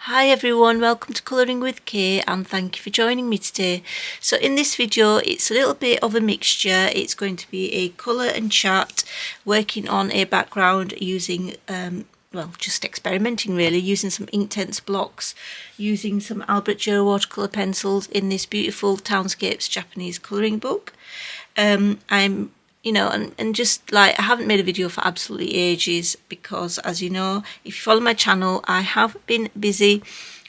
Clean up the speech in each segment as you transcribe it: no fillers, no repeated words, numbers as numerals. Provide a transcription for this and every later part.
Hi everyone, welcome to Colouring with Kay and thank you for joining me today. So in this video it's a little bit of a mixture. It's going to be a colour and chat, working on a background using, just experimenting really, using some Inktense blocks, using some Albert Gero watercolour pencils in this beautiful Townscapes Japanese colouring book. And just like, I haven't made a video for absolutely ages because, as you know, if you follow my channel, I have been busy,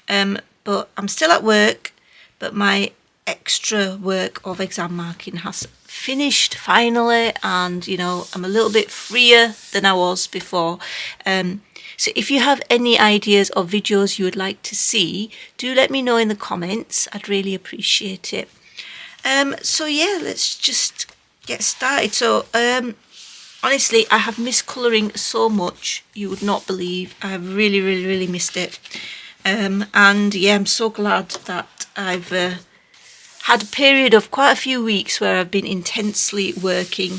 but I'm still at work, but my extra work of exam marking has finished finally, and I'm a little bit freer than I was before. So if you have any ideas of videos you would like to see, do let me know in the comments. I'd really appreciate it. So yeah, let's just get started. So honestly, I have missed colouring so much, you would not believe. I have really missed it, and yeah, I'm so glad that I've had a period of quite a few weeks where I've been intensely working,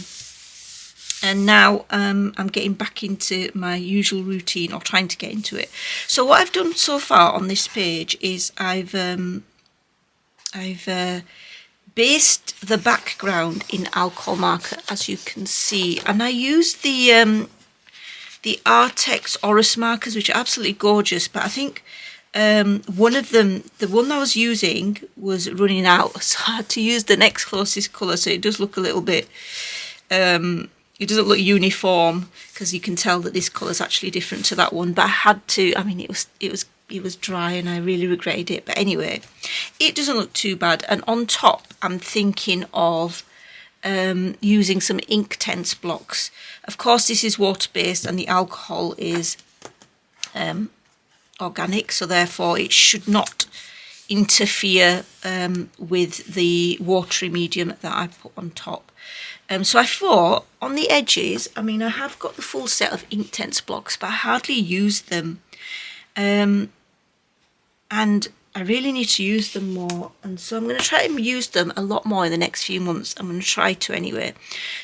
and now I'm getting back into my usual routine, or trying to get into it. So what I've done so far on this page is I've based the background in alcohol marker, as you can see, and I used the Artex Oris markers, which are absolutely gorgeous, but I think one of them, the one I was using, was running out, so I had to use the next closest colour. So it does look a little bit it doesn't look uniform, because you can tell that this colour is actually different to that one, but I had to. I mean, it was dry and I really regretted it, but anyway, it doesn't look too bad. And on top I'm thinking of using some Inktense blocks. Of course this is water based and the alcohol is organic, so therefore it should not interfere with the watery medium that I put on top. So I thought on the edges, I mean, I have got the full set of Inktense blocks, but I hardly use them. And I really need to use them more, and so I'm going to try and use them a lot more in the next few months. I'm going to try to anyway.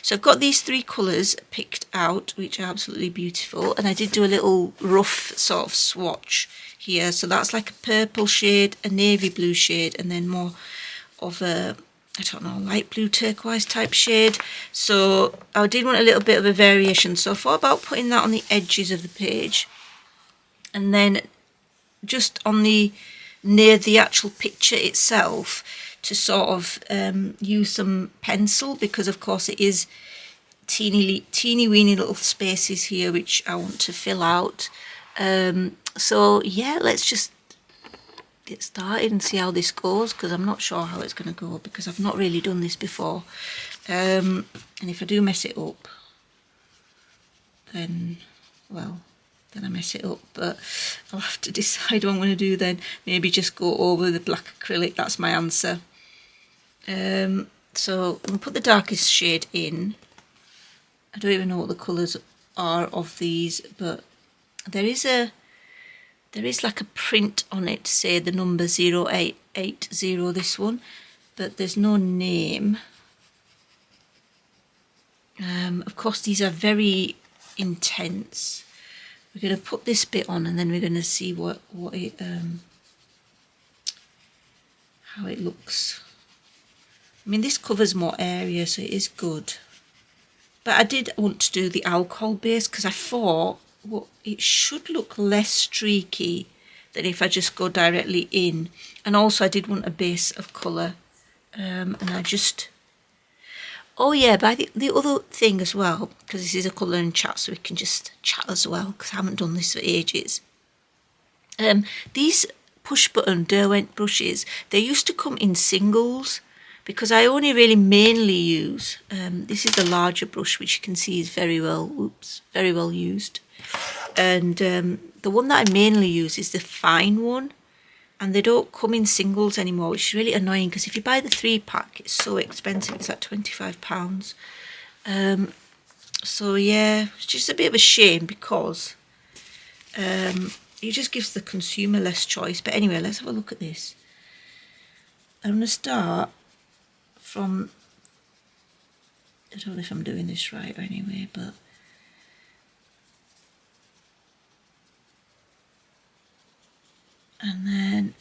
So I've got these three colours picked out, which are absolutely beautiful, and I did do a little rough sort of swatch here. So that's like a purple shade, a navy blue shade, and then more of a, I don't know, light blue turquoise type shade. So I did want a little bit of a variation, so I thought about putting that on the edges of the page, and then just on the near the actual picture itself to sort of use some pencil, because of course it is teeny weeny little spaces here which I want to fill out. So yeah, let's just get started and see how this goes, because I'm not sure how it's going to go, because I've not really done this before, and if I do mess it up, then well, then I mess it up, but I'll have to decide what I'm going to do then. Maybe just go over the black acrylic. That's my answer. So I'm going to put the darkest shade in. I don't even know what the colours are of these, but there is like a print on it to say the number 0880, this one, but there's no name. Of course these are very intense. We're going to put this bit on, and then we're going to see what it how it looks. I mean, this covers more area, so it is good. But I did want to do the alcohol base, because I thought, well, it should look less streaky than if I just go directly in. And also I did want a base of colour, and I just... Oh yeah, but the other thing as well, because this is a colour and chat, so we can just chat as well, because I haven't done this for ages. These push button Derwent brushes, they used to come in singles, because I only really mainly use, this is the larger brush, which you can see is very well used. And the one that I mainly use is the fine one. And they don't come in singles anymore, which is really annoying, because if you buy the 3-pack, it's so expensive. It's like £25. So yeah, it's just a bit of a shame, because it just gives the consumer less choice. But anyway, let's have a look at this. I'm going to start from, I don't know if I'm doing this right anyway, but I'm And then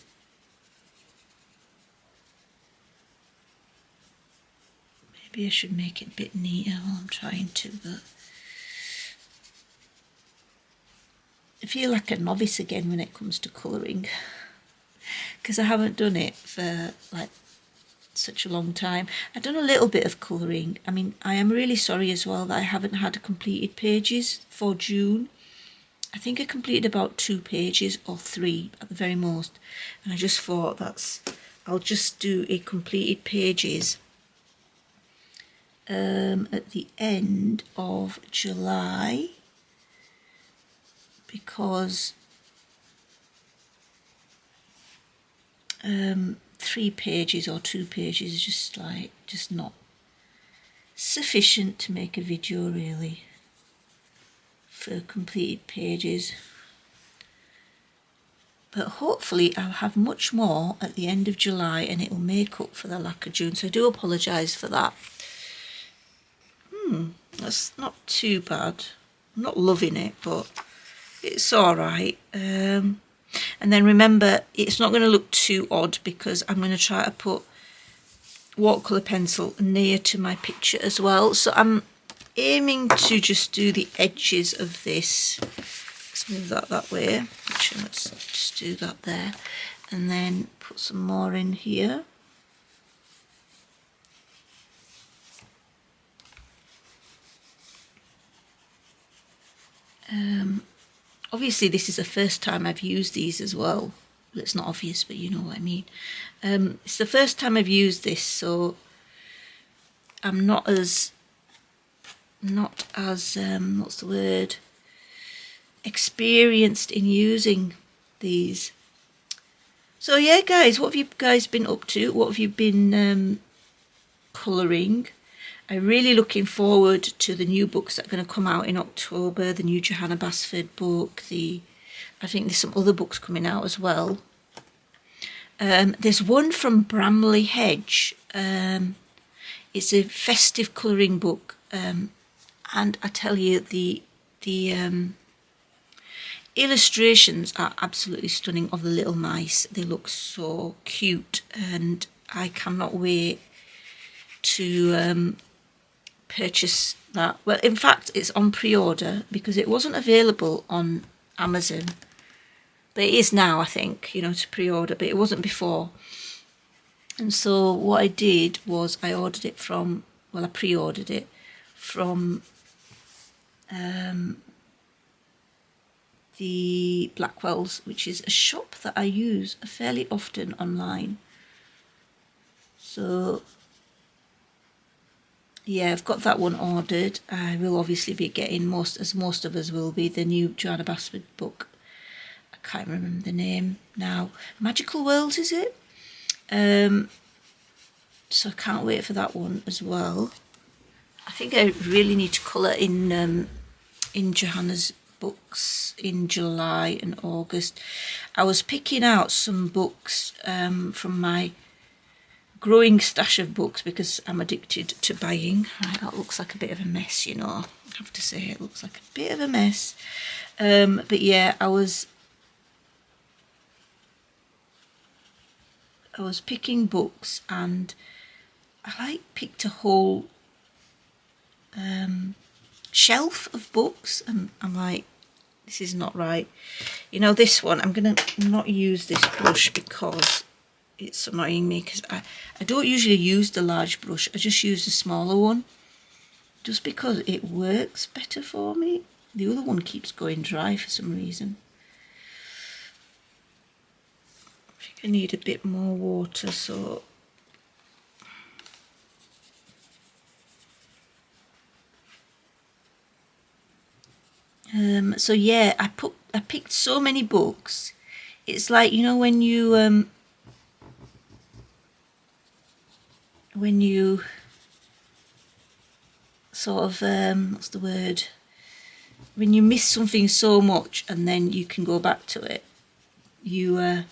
maybe I should make it a bit neater while I'm trying to, but I feel like a novice again when it comes to colouring, because I haven't done it for like such a long time. I've done a little bit of colouring. I mean, I am really sorry as well that I haven't had completed pages for June. I think I completed about 2 pages or 3 at the very most, and I just thought I'll just do a completed pages at the end of July, because 3 pages or 2 pages is just not sufficient to make a video really for completed pages. But hopefully I'll have much more at the end of July and it will make up for the lack of June, so I do apologise for that. That's not too bad. I'm not loving it, but it's alright. And then remember, it's not going to look too odd because I'm going to try to put watercolour pencil near to my picture as well. So I'm aiming to just do the edges of this. Let's move that way. Actually, let's just do that there. And then put some more in here. Obviously this is the first time I've used these as well. Well, it's not obvious, but you know what I mean. It's the first time I've used this, so I'm not as what's the word, experienced in using these. So yeah guys, what have you guys been up to? What have you been colouring? I'm really looking forward to the new books that are going to come out in October, the new Johanna Basford book, I think there's some other books coming out as well. There's one from Bramley Hedge. It's a festive colouring book, and I tell you, the illustrations are absolutely stunning of the little mice. They look so cute, and I cannot wait to purchase that. Well, in fact, it's on pre-order because it wasn't available on Amazon, but it is now, I think, you know, to pre-order, but it wasn't before. And so what I did was I ordered it from, well, I pre-ordered it from the Blackwells, which is a shop that I use fairly often online. So yeah, I've got that one ordered. I will obviously be getting, most of us will be, the new Johanna Basford book. I can't remember the name now. Magical Worlds, is it? So I can't wait for that one as well. I think I really need to colour in Johanna's books in July and August. I was picking out some books from my growing stash of books because I'm addicted to buying. Right, that looks like a bit of a mess, you know. I have to say, it looks like a bit of a mess. But yeah, I was picking books, and I picked a whole shelf of books, and I'm like, this is not right. You know, this one, I'm gonna not use this brush because it's annoying me, because I don't usually use the large brush. I just use the smaller one just because it works better for me. The other one keeps going dry for some reason. I think I need a bit more water, so so yeah, I picked so many books. It's like, you know, when you sort of what's the word, when you miss something so much and then you can go back to it, you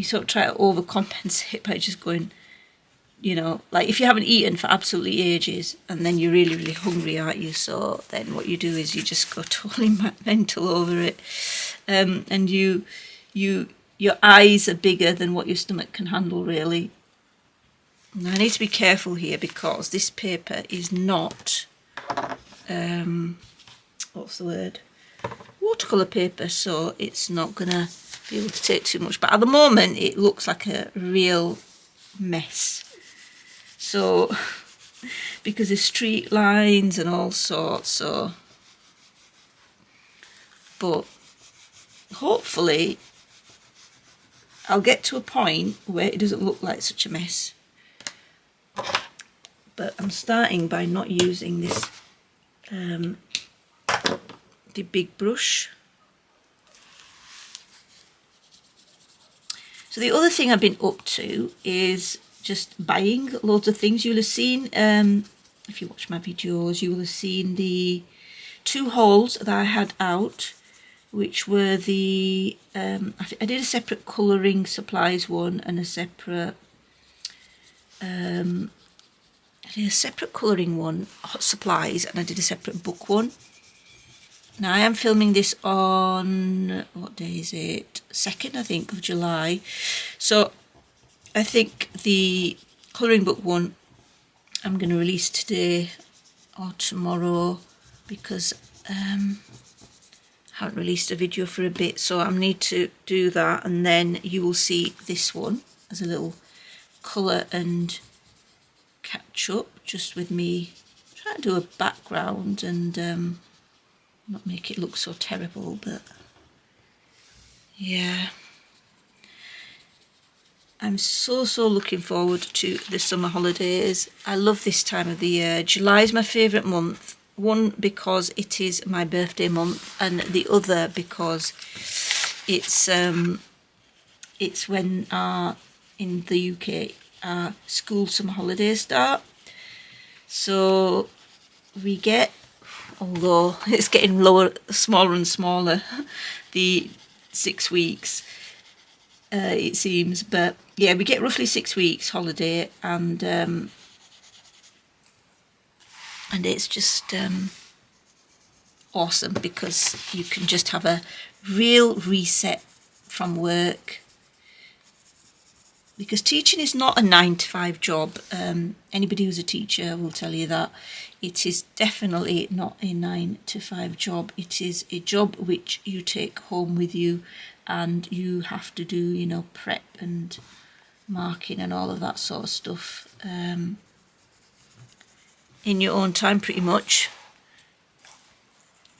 sort of try to overcompensate by just going, you know, like if you haven't eaten for absolutely ages and then you're really, really hungry, aren't you? So then what you do is you just go totally mental over it. and your eyes are bigger than what your stomach can handle, really. Now I need to be careful here because this paper is not what's the word, watercolour paper, so it's not gonna be able to take too much, but at the moment it looks like a real mess. So because there's street lines and all sorts, so but hopefully I'll get to a point where it doesn't look like such a mess. But I'm starting by not using this the big brush. So the other thing I've been up to is just buying loads of things. You'll have seen, if you watch my videos, you will have seen the 2 hauls that I had out, which were the, I did a separate colouring supplies one and a separate, I did a separate colouring one, supplies, and I did a separate book one. Now I am filming this on, what day is it? 2nd, I think, of July. So I think the colouring book one I'm going to release today or tomorrow because I haven't released a video for a bit, so I need to do that, and then you will see this one as a little colour and catch up, just with me trying to do a background and not make it look so terrible, but yeah. I'm so looking forward to the summer holidays. I love this time of the year. July is my favourite month. One, because it is my birthday month, and the other because it's when in the UK our school summer holidays start. So we get, although it's getting smaller and smaller, the 6 weeks, it seems, but yeah, we get roughly 6 weeks holiday, and it's just awesome because you can just have a real reset from work. Because teaching is not a 9-to-5 job. Anybody who's a teacher will tell you that. It is definitely not a 9-to-5 job. It is a job which you take home with you, and you have to do, you know, prep and marking and all of that sort of stuff in your own time, pretty much.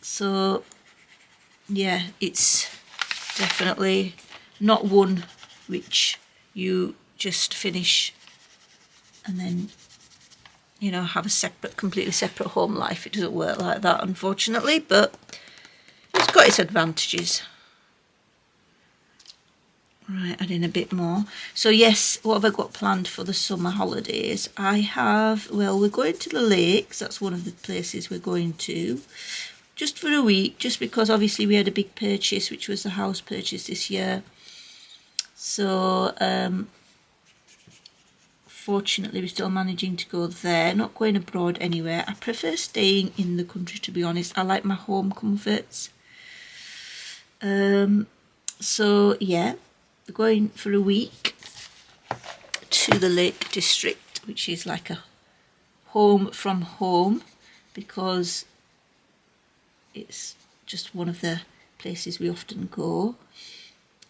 So yeah, it's definitely not one which you just finish and then, you know, have a completely separate home life. It doesn't work like that, unfortunately, but it's got its advantages. Right, add in a bit more. So yes, what have I got planned for the summer holidays? I have, well, we're going to the lakes. That's one of the places we're going to, just for a week, just because obviously we had a big purchase, which was the house purchase this year. So fortunately we're still managing to go there, not going abroad anywhere. I prefer staying in the country, to be honest. I like my home comforts. So yeah, we're going for a week to the Lake District, which is like a home from home, because it's just one of the places we often go.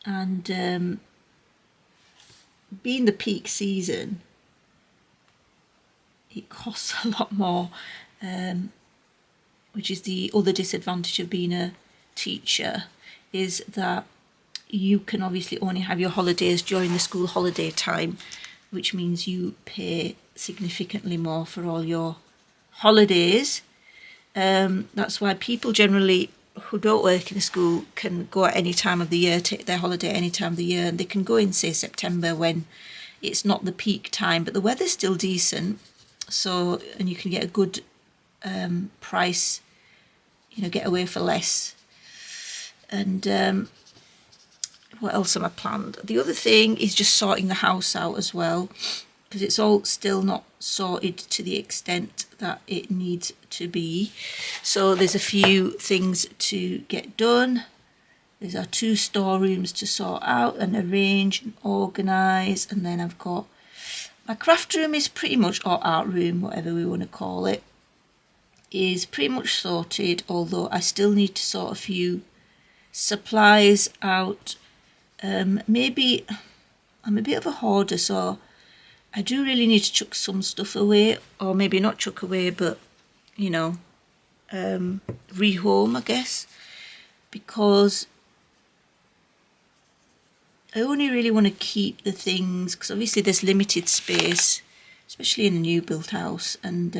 And being the peak season, it costs a lot more, which is the other disadvantage of being a teacher, is that you can obviously only have your holidays during the school holiday time, which means you pay significantly more for all your holidays. That's why people generally who don't work in a school can go at any time of the year, take their holiday any time of the year, and they can go in, say, September, when it's not the peak time, but the weather's still decent. So, and you can get a good price, you know, get away for less. And what else am I planned? The other thing is just sorting the house out as well, because it's all still not sorted to the extent that it needs to be. So there's a few things to get done. There's our 2 storerooms to sort out and arrange and organise, and then I've got my craft room is pretty much, or art room, whatever we want to call it, is pretty much sorted, although I still need to sort a few supplies out. Maybe I'm a bit of a hoarder, so I do really need to chuck some stuff away, or maybe not chuck away, but you know, rehome, I guess, because I only really want to keep the things, because obviously there's limited space, especially in a new built house, and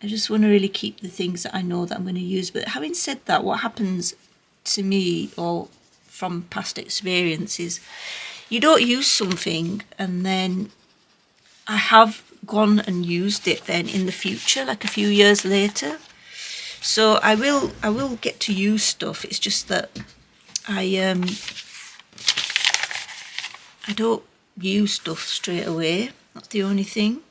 I just want to really keep the things that I know that I'm going to use. But having said that, what happens to me, or from past experiences, you don't use something and then I have gone and used it then in the future, like a few years later. So I will get to use stuff. It's just that I don't use stuff straight away. That's the only thing.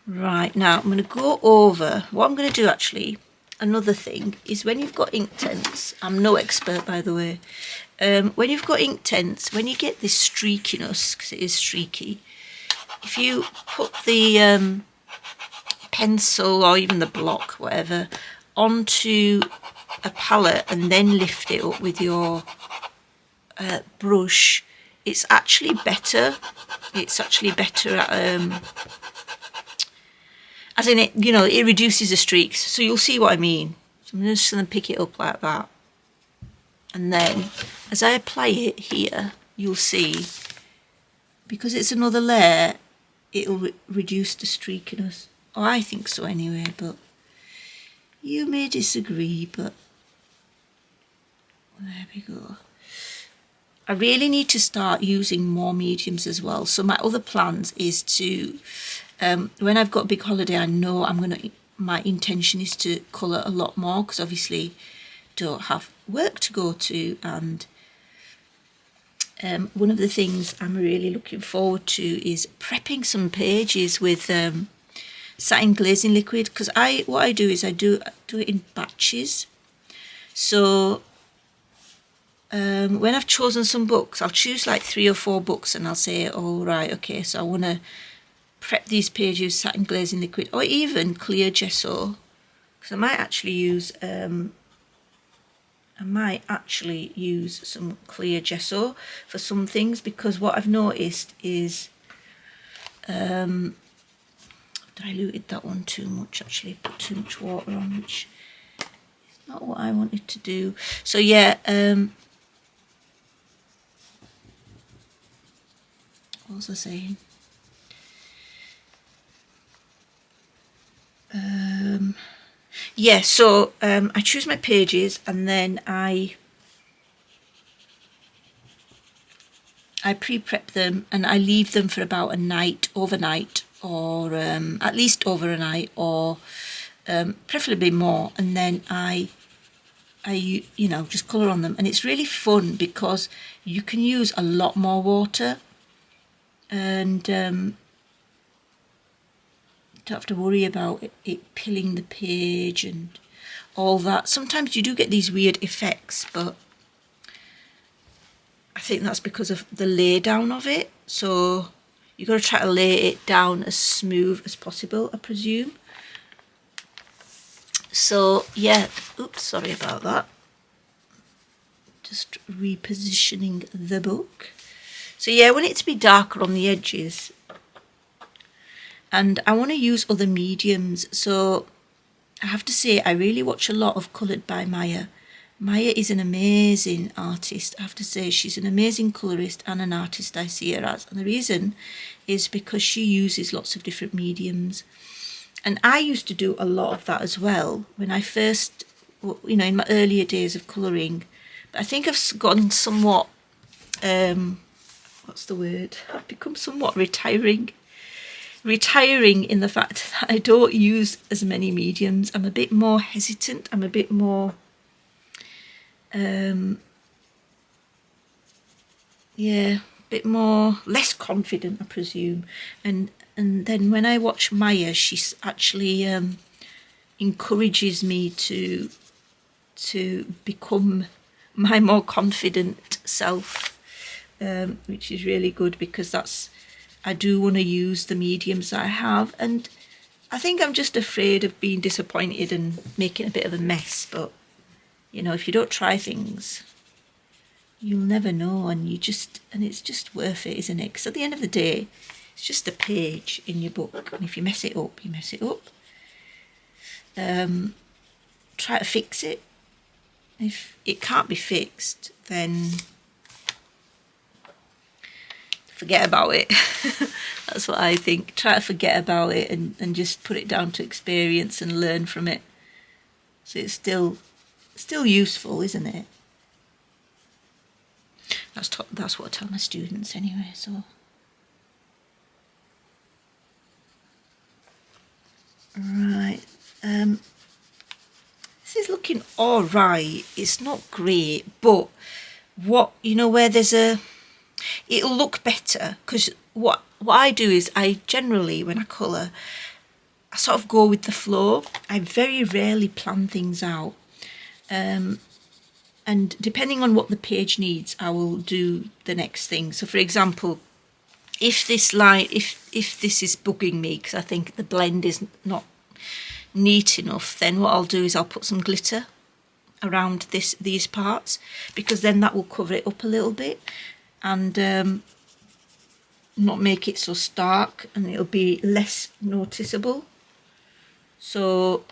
Right, now I'm going to go over what I'm going to do. Actually, another thing is, when you've got Inktense, I'm no expert by the way, when you've got Inktense, when you get this streakiness, because it is streaky, if you put the pencil or even the block, whatever, onto a palette and then lift it up with your brush, it's actually better. It's actually better at as in, it, you know, it reduces the streaks. So you'll see what I mean. So I'm just going to pick it up like that, and then as I apply it here, you'll see, because it's another layer, it'll reduce the streakiness. Oh, I think so anyway, but you may disagree. But there we go. I really need to start using more mediums as well. So my other plans is to, when I've got a big holiday, I know my intention is to colour a lot more, because obviously don't have work to go to. And one of the things I'm really looking forward to is prepping some pages with satin glazing liquid, because what I do is I do it in batches. So when I've chosen some books, I'll choose like 3 or 4 books, and I'll say, oh right, okay, so I want to prep these pages with satin glazing liquid, or even clear gesso, because I might actually use some clear gesso for some things, because what I've noticed is I've diluted that one too much, actually put too much water on, which is not what I wanted to do. So yeah, what was I saying? Yeah, so I choose my pages, and then I pre-prep them, and I leave them for about a night, overnight, or at least over a night, or preferably more, and then I you know, just colour on them. And it's really fun because you can use a lot more water, and don't have to worry about it pilling the page and all that. Sometimes you do get these weird effects, but I think that's because of the lay down of it. So you've got to try to lay it down as smooth as possible, I presume. So yeah, oops, sorry about that. Just repositioning the book. So yeah, I want it to be darker on the edges, and I want to use other mediums. So I have to say, I really watch a lot of Coloured by Maya. Maya is an amazing artist. I have to say, she's an amazing colourist and an artist, I see her as. And the reason is because she uses lots of different mediums. And I used to do a lot of that as well when I first, you know, in my earlier days of colouring. But I think I've gotten somewhat, what's the word? I've become somewhat retiring in the fact that I don't use as many mediums. I'm a bit more hesitant. I'm a bit more, less confident, I presume. And then when I watch Maya, she's actually encourages me to become my more confident self, which is really good, because I do want to use the mediums that I have, and I think I'm just afraid of being disappointed and making a bit of a mess. But you know, if you don't try things, you'll never know, and it's just worth it, isn't it? Because at the end of the day, it's just a page in your book, and if you mess it up, you mess it up. Try to fix it. If it can't be fixed, then forget about it. That's what I think. Try to forget about it and just put it down to experience and learn from it. So it's still useful, isn't it? That's what I tell my students anyway. So right, this is looking all right. It's not great, but where there's it'll look better, because what I do is I generally, when I colour, I sort of go with the flow. I very rarely plan things out, and depending on what the page needs, I will do the next thing. So for example, if this line, if this is bugging me because I think the blend is not neat enough, then what I'll do is I'll put some glitter around these parts, because then that will cover it up a little bit and not make it so stark, and it'll be less noticeable. So,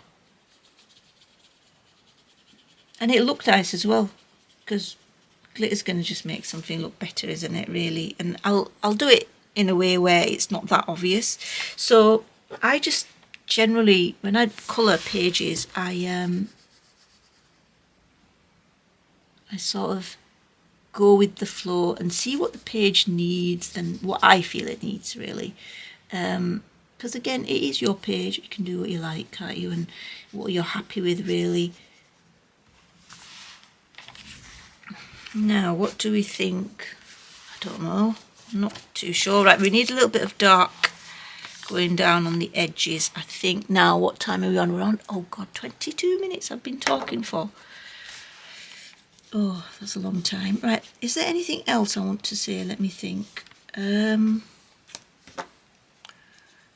and it'll look nice as well, because glitter's going to just make something look better, isn't it, really? And I'll do it in a way where it's not that obvious. So I just generally, when I colour pages, I sort of go with the flow and see what the page needs and what I feel it needs, really. Because again, it is your page. You can do what you like, can't you? And what you're happy with, really. Now, what do we think? I don't know. I'm not too sure. Right, we need a little bit of dark going down on the edges, I think. Now, what time are we on? We're on, oh God, 22 minutes I've been talking for. Oh, that's a long time. Right, is there anything else I want to say? Let me think. Is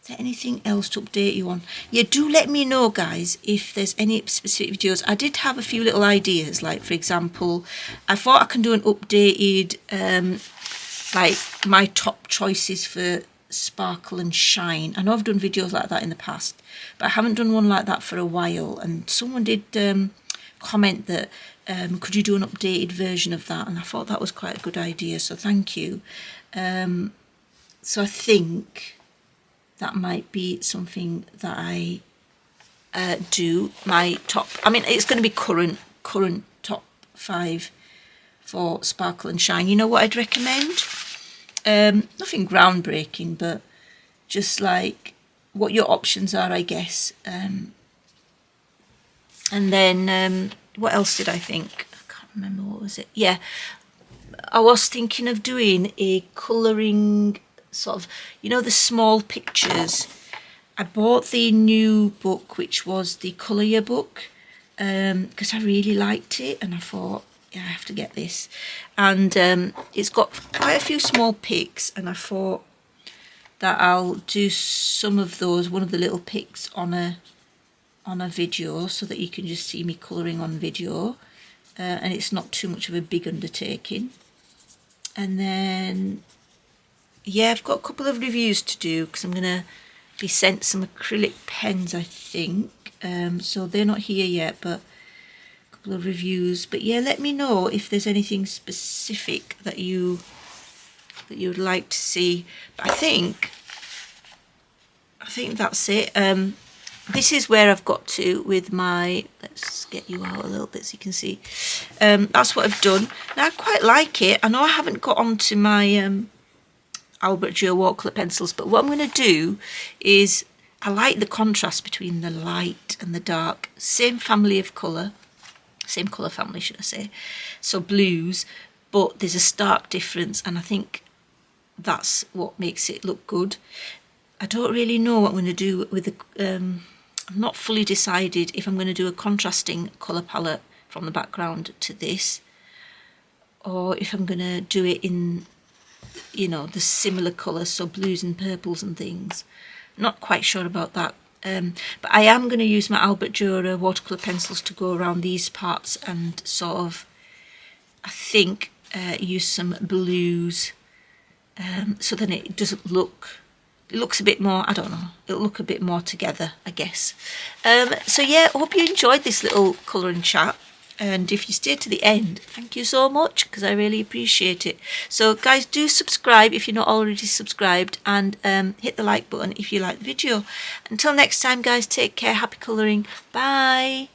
there anything else to update you on? Yeah, do let me know, guys, if there's any specific videos. I did have a few little ideas, like, for example, I thought I can do an updated, like, my top choices for sparkle and shine. I know I've done videos like that in the past, but I haven't done one like that for a while, and someone did comment that could you do an updated version of that, and I thought that was quite a good idea, so thank you. So I think that might be something that I do. My top, I mean, it's going to be current top 5 for sparkle and shine. You know what I'd recommend? Nothing groundbreaking, but just like what your options are, I guess. And then what else did I think? I can't remember, what was it? Yeah, I was thinking of doing a colouring sort of, you know, the small pictures. I bought the new book, which was the Colour Your book, because I really liked it, and I thought, yeah, I have to get this. And it's got quite a few small pics, and I thought that I'll do some of those, one of the little pics on a video, so that you can just see me colouring on video, and it's not too much of a big undertaking. And then, yeah, I've got a couple of reviews to do, because I'm going to be sent some acrylic pens, I think. So they're not here yet, but a couple of reviews. But yeah, let me know if there's anything specific that you would like to see. But I think that's it. This is where I've got to with my, let's get you out a little bit so you can see. That's what I've done. Now, I quite like it. I know I haven't got onto my Albert Joe watercolour pencils, but what I'm going to do is, I like the contrast between the light and the dark. Same family of colour, same colour family, should I say. So blues, but there's a stark difference, and I think that's what makes it look good. I don't really know what I'm going to do with the... I'm not fully decided if I'm going to do a contrasting colour palette from the background to this, or if I'm going to do it in, you know, the similar colours, so blues and purples and things. Not quite sure about that. But I am going to use my Albert Dürer watercolour pencils to go around these parts and sort of, I think, use some blues, so then it doesn't look, it looks a bit more, I don't know, it'll look a bit more together, I guess. So yeah, I hope you enjoyed this little colouring chat. And if you stayed to the end, thank you so much, because I really appreciate it. So guys, do subscribe if you're not already subscribed, and hit the like button if you like the video. Until next time guys, take care, happy colouring, bye.